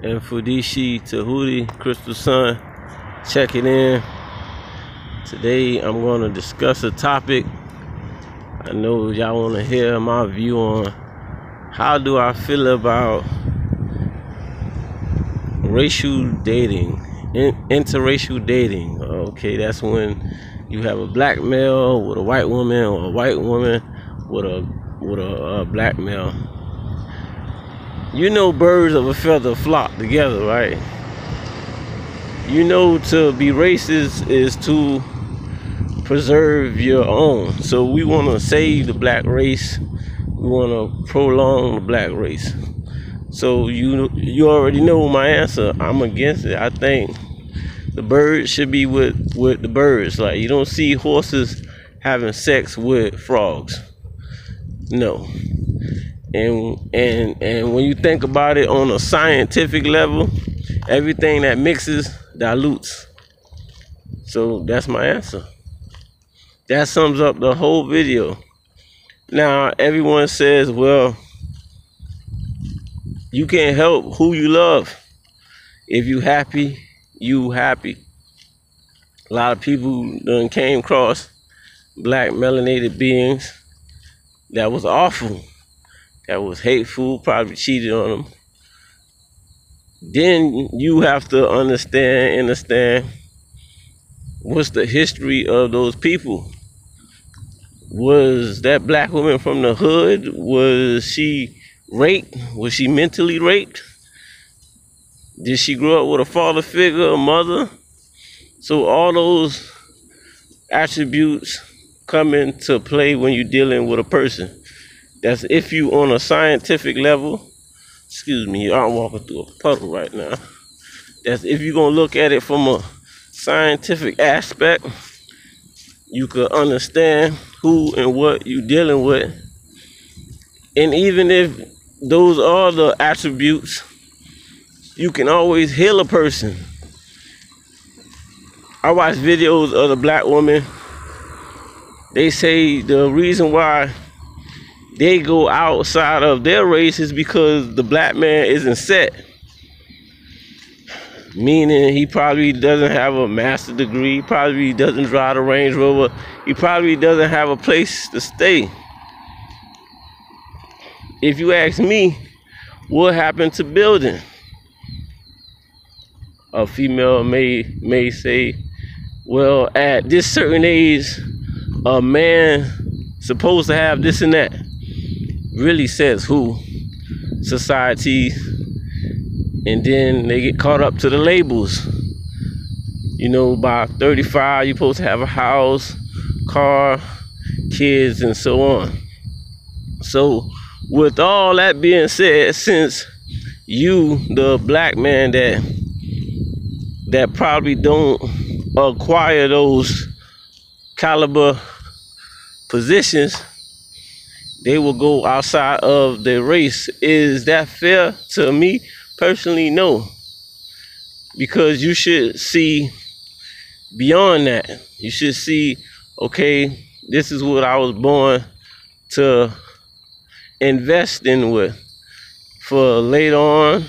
Mfundishi, Tehuti, Crystal Sun, checking in. Today I'm going to discuss a topic. I know y'all want to hear my view on how do I feel about racial dating, interracial dating. Okay, that's when you have a black male with a white woman, or a white woman with a black male. You know, birds of a feather flock together, right? You know, to be racist is to preserve your own. So we want to save the black race. We want to prolong the black race. So you already know my answer. I'm against it. I think the birds should be with the birds. Like, you don't see horses having sex with frogs. No. And when you think about it on a scientific level, everything that mixes dilutes. So that's my answer. That sums up the whole video. Now, everyone says, well, you can't help who you love. If you happy, you happy. A lot of people done came across black melanated beings that was awful, that was hateful, probably cheated on them. Then you have to understand what's the history of those people. Was that black woman from the hood? Was she raped? Was she mentally raped? Did she grow up with a father figure, a mother? So all those attributes come into play when you're dealing with a person. That's if you on a scientific level. Excuse me, I'm walking through a puddle right now. That's if you're gonna look at it from a scientific aspect, you could understand who and what you're dealing with. And even if those are the attributes, you can always heal a person. I watch videos of the black woman. They say the reason why they go outside of their race is because the black man isn't set. Meaning he probably doesn't have a master's degree, probably doesn't drive a Range Rover, he probably doesn't have a place to stay. If you ask me, what happened to building? A female may say, well, at this certain age, a man supposed to have this and that. Really says who? Society. And then they get caught up to the labels. You know, by 35, you're supposed to have a house, car, kids, and so on. So with all that being said, since you, the black man that probably don't acquire those caliber positions, they will go outside of their race. Is that fair? To me personally, no. Because you should see beyond that. You should see, okay, this is what I was born to invest in with for later on,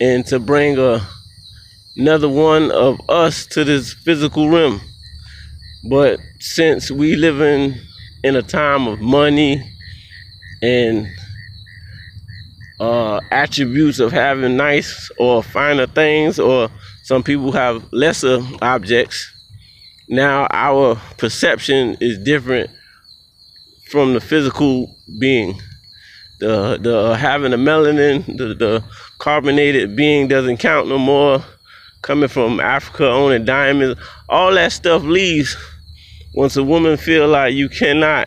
and to bring another one of us to this physical realm. But since we live in a time of money and attributes of having nice or finer things, or some people have lesser objects, now our perception is different from the physical being. The having a melanin, the carbonated being doesn't count no more. Coming from Africa, owning diamonds, all that stuff leaves once a woman feel like you cannot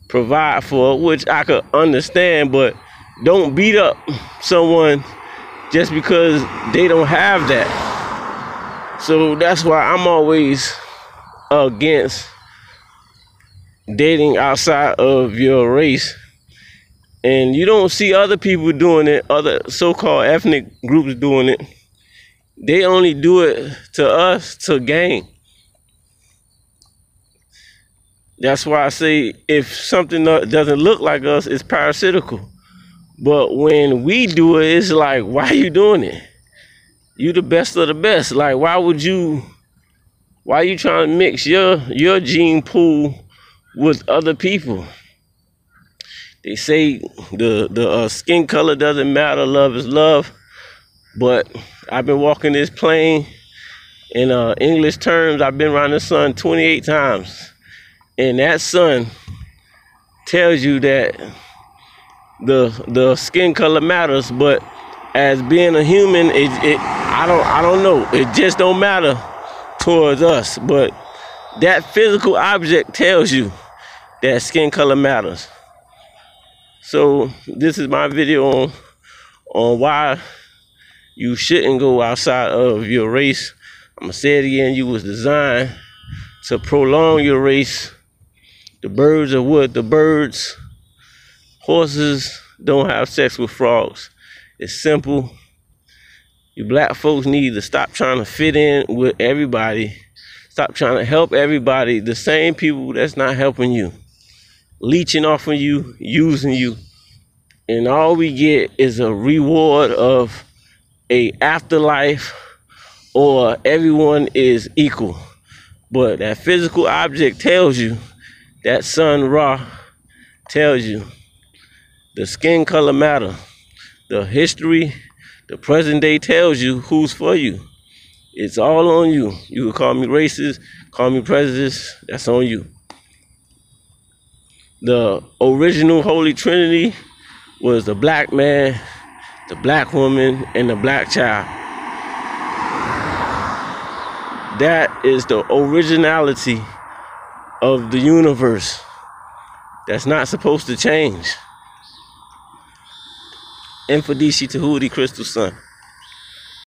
provide for her, which I could understand, but don't beat up someone just because they don't have that. So that's why I'm always against dating outside of your race. And you don't see other people doing it, other so-called ethnic groups doing it. They only do it to us to gain. That's why I say if something doesn't look like us, it's parasitical. But when we do it, it's like, why are you doing it? You the best of the best. Like, why are you trying to mix your gene pool with other people? They say the skin color doesn't matter, love is love. But I've been walking this plane in English terms. I've been around the sun 28 times. And that sun tells you that the skin color matters, but as being a human, I don't know. It just don't matter towards us. But that physical object tells you that skin color matters. So this is my video on why you shouldn't go outside of your race. I'm gonna say it again. You was designed to prolong your race. The birds are what? The birds. Horses don't have sex with frogs. It's simple. You black folks need to stop trying to fit in with everybody. Stop trying to help everybody. The same people that's not helping you, leeching off of you, using you. And all we get is a reward of a afterlife, or everyone is equal. But that physical object tells you, that sun Ra tells you, the skin color matter. The history, the present day tells you who's for you. It's all on you. You can call me racist, call me prejudiced, that's on you. The original Holy Trinity was the black man, the black woman, and the black child. That is the originality of the universe. That's not supposed to change. Mfundishi, Tehuti, Crystal Sun.